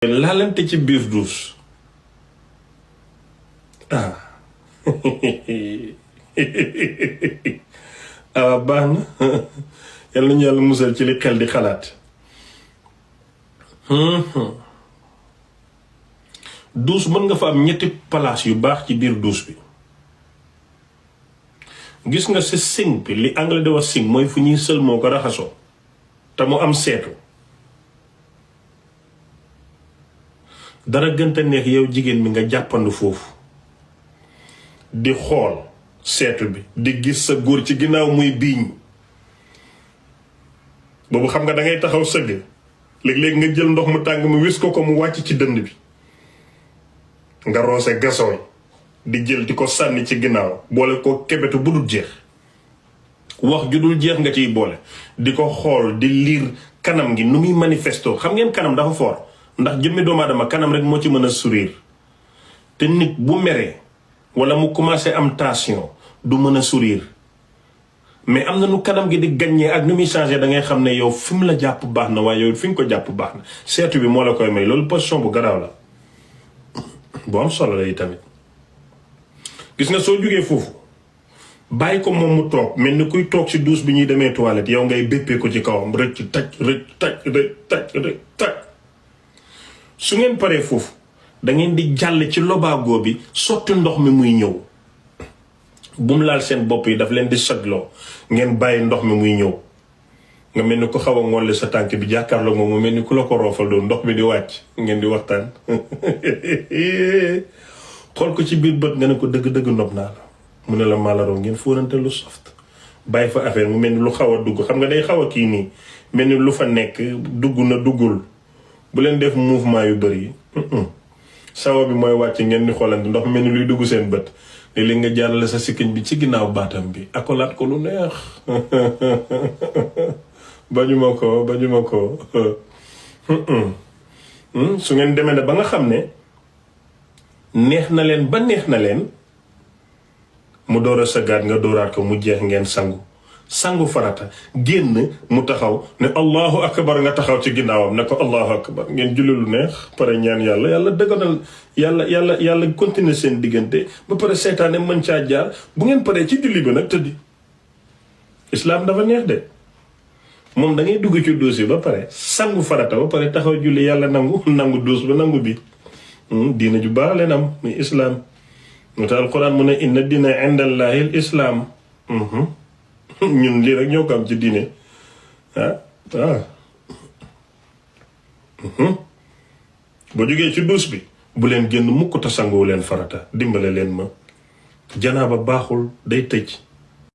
laalante ci biir duus ah ah baax na yal nañu yàlla musal ci li xel di xalaat duus mën nga fa am ñetti palaas yu baax ci biir duus bi gis nga sa sink bi li anglais di wax sink mooy fu ñuy sël moo ko raxasoo te mu am seetu dara gënta neex yow jigéen bi nga jàppandu foofu di xool seetu bi di gis sa góor ci ginnaaw muy biiñ boobu xam nga da ngay taxaw sëgg léeg-léeg nga jël ndox mu tàng mu wis ko mu wàcc ci dënd bi nga roose gasooy di jël di ko sànni ci ginnaaw boole ko kebetu bu dul jeex wax ju dul jeex nga ciy boole di ko xool di liir kanam gi nu muy manifesto xam ngeen kanam dafa fort ndax jëmmi doomu aadama kanam rek moo ci mën a sourire te nit bu meree wala mu commencé am tension du mën a sourire mais am na nu kanam gi di gaññee ak nu muy changé da ngay xam ne yow fi mu la jàpp baax na waaye yow fi nga ko jàpp baax na seetu bi moo la koy may loolu position bu garaaw la bu am solo la yi tamit gis nga soo jógee foofu bàyyi ko moom mu toog mel ni kuy toog ci douche bi ñuy demee toilette yow ngay béppee ko ci kawam rëcc taj su ngeen paree foofu da ngeen di jàll ci lobaagoo bi sotti ndox mi muy ñëw bu mu laal seen bopp yi daf leen di sogloo ngeen bàyyi ndox mi muy ñëw nga mel ni ku xaw a ngolle sa tànk bi jàkkaarloo moom mu mel ni ku la ko roofal doon ndox mi di wàcc ngeen di waxtaan xool ko ci biir bët nga ne ko dëgg-dëgg nopp naa la mu ne la maalaroo ngeen fóonante lu soft bàyyi fa affaire mu mel ni lu xaw a dugg xam nga day xaw a kii nii mel ni lu fa nekk dugg na duggul bu leen def mouvement yu bëri sawa bi mooy wàcc ngeen di xoolante ndox mel ni luy dugg seen bët léeg-léeg nga jàllale sa sikkiñ bi ci ginnaaw baatam bi akolaat ko lu neex bañuma ko su ngeen demee ne ba nga xam ne neex na leen mu door a sëggaat nga dooraat ko mu jeex ngeen sangu farata génn mu taxaw ne allahu akbar nga taxaw ci ginnaawam ne ko allahu akbar ngeen julli lu neex pare ñaan yàlla dëgganal yàlla continuer seen diggante ba pare seytaane mën caa jaar bu ngeen paree ci julli bi nag tëddi islaam dafa neex de moom da ngay dugg ci duus bi ba pare sangu farata ba pare taxaw julli yàlla nangu duus ba nangu bi diina ju baax leen am muy islaam moo tax alquran mu ne inna dina indallahi al islaam ñun lii rek ñoo ko am ci diine ba jógee ci duus bi bu leen génn mukk te sanguwu leen farata dimbale leen ma janaaba baaxul day tëj